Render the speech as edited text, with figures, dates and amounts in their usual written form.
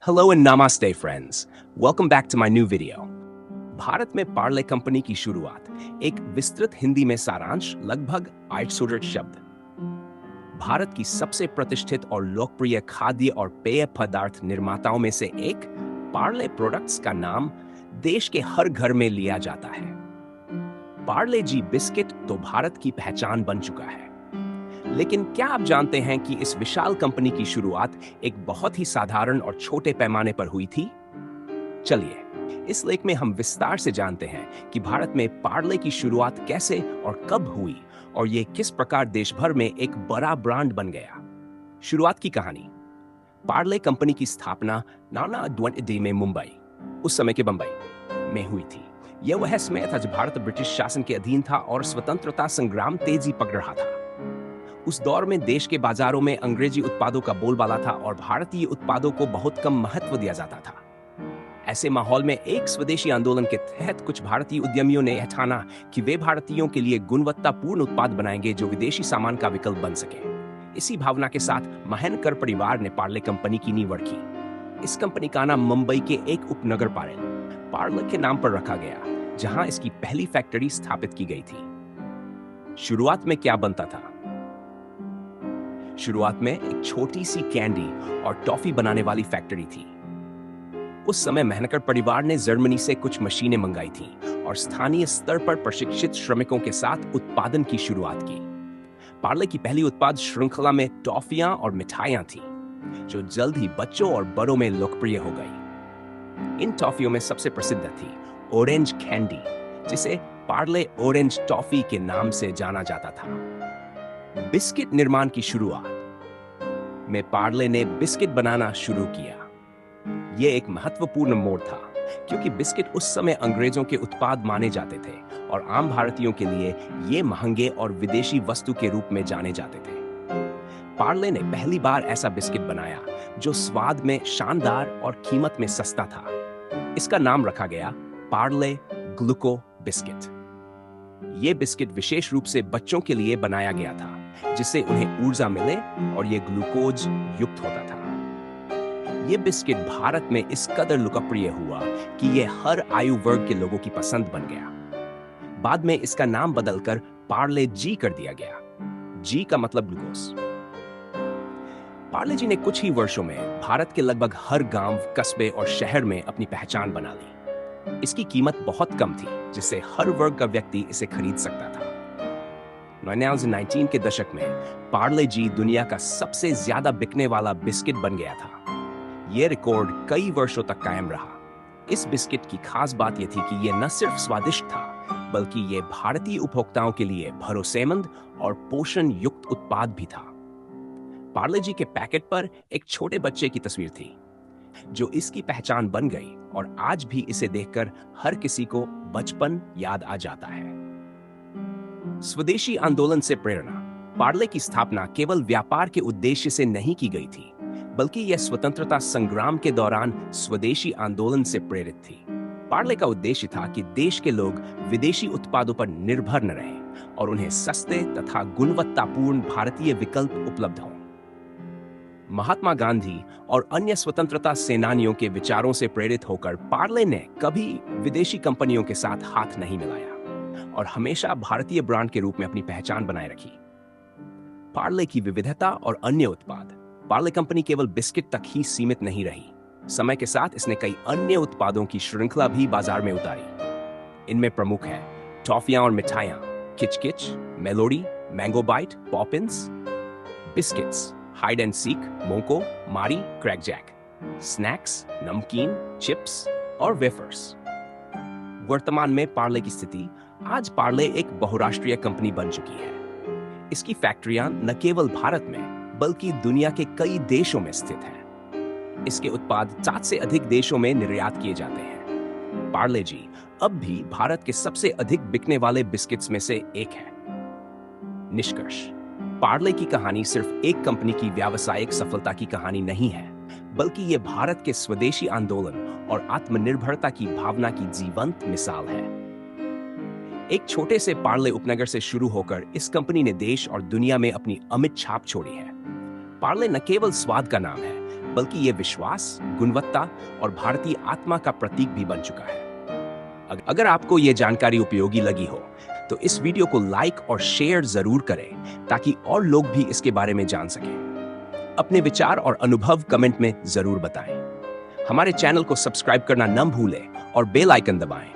Hello and namaste friends. Welcome back to my new video. Bharat में Parle company की शुरुआत एक विस्तृत हिंदी में सारांश लगभग 800 शब्द। भारत की सबसे प्रतिष्ठित और लोकप्रिय खाद्य और पेय पदार्थ निर्माताओं में से एक पार्ले प्रोडक्ट्स का नाम देश के हर घर में लिया जाता है। पार्ले जी बिस्किट तो भारत की पहचान बन चुका है, लेकिन क्या आप जानते हैं कि इस विशाल कंपनी की शुरुआत एक बहुत ही साधारण और छोटे पैमाने पर हुई थी? चलिए इस लेख में हम विस्तार से जानते हैं कि भारत में पार्ले की शुरुआत कैसे और कब हुई और ये किस प्रकार देश भर में एक बड़ा ब्रांड बन गया। शुरुआत की कहानी। पार्ले कंपनी की स्थापना 1920 में मुंबई, उस समय के बंबई में हुई थी। यह वह समय था जब भारत ब्रिटिश शासन के अधीन था और स्वतंत्रता संग्राम तेजी पकड़ रहा था। उस दौर में देश के बाजारों में अंग्रेजी उत्पादों का बोलबाला था और भारतीय उत्पादों को बहुत कम महत्व दिया जाता था। ऐसे माहौल में एक स्वदेशी आंदोलन के तहत कुछ भारतीय उद्यमियों ने यह ठाना कि वे भारतीयों के लिए गुणवत्तापूर्ण उत्पाद बनाएंगे जो विदेशी सामान का विकल्प बन सके। इसी भावना के साथ महनकर परिवार ने पार्ले कंपनी की नींव रखी। इस कंपनी का नाम मुंबई के एक उपनगर पार्ले के नाम पर रखा गया, जहां इसकी पहली फैक्ट्री स्थापित की गई थी। शुरुआत में क्या बनता था? शुरुआत में एक छोटी सी कैंडी और टॉफी बनाने वाली फैक्ट्री थी। उस समय मेहनकर परिवार ने जर्मनी से कुछ मशीनें मंगाई थीं और स्थानीय स्तर पर प्रशिक्षित श्रमिकों के साथ उत्पादन की शुरुआत की। पार्ले की पहली उत्पाद श्रृंखला में टॉफियां और मिठाइयां थीं, जो जल्द ही बच्चों और बड़ों में लोकप्रिय हो गई। इन टॉफियों में सबसे प्रसिद्ध थी ऑरेंज कैंडी, जिसे पार्ले ऑरेंज टॉफी के नाम से जाना जाता था। बिस्किट निर्माण की शुरुआत में पार्ले ने बिस्किट बनाना शुरू किया। यह एक महत्वपूर्ण मोड़ था, क्योंकि बिस्किट उस समय अंग्रेजों के उत्पाद माने जाते थे और आम भारतीयों के लिए ये महंगे और विदेशी वस्तु के रूप में जाने जाते थे। पार्ले ने पहली बार ऐसा बिस्किट बनाया जो स्वाद में शानदार और कीमत में सस्ता था। इसका नाम रखा गया पार्ले ग्लूको बिस्किट। यह बिस्किट विशेष रूप से बच्चों के लिए बनाया गया था, जिससे उन्हें ऊर्जा मिले और यह ग्लूकोज युक्त होता था। यह बिस्किट भारत में इस कदर लोकप्रिय हुआ कि यह हर आयु वर्ग के लोगों की पसंद बन गया। बाद में इसका नाम बदलकर पार्ले जी कर दिया गया। जी का मतलब ग्लूकोज। पार्ले जी ने कुछ ही वर्षों में भारत के लगभग हर गांव, कस्बे और शहर में अपनी पहचान बना ली। इसकी कीमत बहुत कम थी, जिससे हर वर्ग का व्यक्ति इसे खरीद सकता था। 1919 के दशक में पार्ले जी दुनिया का सबसे ज्यादा बिकने वाला बिस्किट बन गया था। यह रिकॉर्ड कई वर्षों तक कायम रहा। इस बिस्किट की खास बात यह थी कि यह न सिर्फ स्वादिष्ट था, बल्कि यह भारतीय उपभोक्ताओं के लिए भरोसेमंद और पोषण युक्त उत्पाद भी था। पार्ले जी के पैकेट पर एक छोटे बच्चे की तस्वीर थी, जो इसकी पहचान बन गई और आज भी इसे देखकर हर किसी को बचपन याद आ जाता है। स्वदेशी आंदोलन से प्रेरणा। पार्ले की स्थापना केवल व्यापार के उद्देश्य से नहीं की गई थी, बल्कि यह स्वतंत्रता संग्राम के दौरान स्वदेशी आंदोलन से प्रेरित थी। पार्ले का उद्देश्य था कि देश के लोग विदेशी उत्पादों पर निर्भर न रहें और उन्हें सस्ते तथा गुणवत्तापूर्ण भारतीय विकल्प उपलब्ध हों। महात्मा गांधी और अन्य स्वतंत्रता सेनानियों के विचारों से प्रेरित होकर पार्ले ने कभी विदेशी कंपनियों के साथ हाथ नहीं मिलाया और हमेशा भारतीय ब्रांड के रूप में अपनी पहचान बनाए रखी। पार्ले की विविधता और अन्य उत्पाद। पार्ले कंपनी केवल बिस्किट तक ही सीमित नहीं रही। समय के साथ इसने कई अन्य उत्पादों की श्रृंखला भी बाजार में उतारी। इनमें प्रमुख है टॉफियां और मिठाइयां, किच-किच, Melody, Mango Bite, Poppins, biscuits, Hide and Seek, मोको, मारी, क्रैक जैक, स्नैक्स, नमकीन, चिप्स और वेफर्स। वर्तमान में पार्ले की स्थिति। आज पार्ले एक बहुराष्ट्रीय कंपनी बन चुकी है। इसकी फैक्ट्रियां न केवल भारत में बल्कि दुनिया के कई देशों में स्थित हैं। इसके उत्पाद 7 से अधिक देशों में निर्यात किए जाते हैं। पार्ले जी अब भी भारत के सबसे अधिक बिकने वाले बिस्किट्स में से एक है। निष्कर्ष। पार्ले की कहानी सिर्फ एक कंपनी की व्यावसायिक सफलता की कहानी नहीं है, बल्कि यह भारत के स्वदेशी आंदोलन और आत्मनिर्भरता की भावना की जीवंत मिसाल है। एक छोटे से पार्ले उपनगर से शुरू होकर इस कंपनी ने देश और दुनिया में अपनी अमिट छाप छोड़ी है। पार्ले न केवल स्वाद का नाम है, बल्कि ये विश्वास, गुणवत्ता और भारतीय आत्मा का प्रतीक भी बन चुका है। अगर आपको ये जानकारी उपयोगी लगी हो तो इस वीडियो को लाइक और शेयर जरूर करें ताकि और लोग भी इसके बारे में जान सकें। अपने विचार और अनुभव कमेंट में जरूर बताएं। हमारे चैनल को सब्सक्राइब करना न भूलें और बेल आइकन दबाएं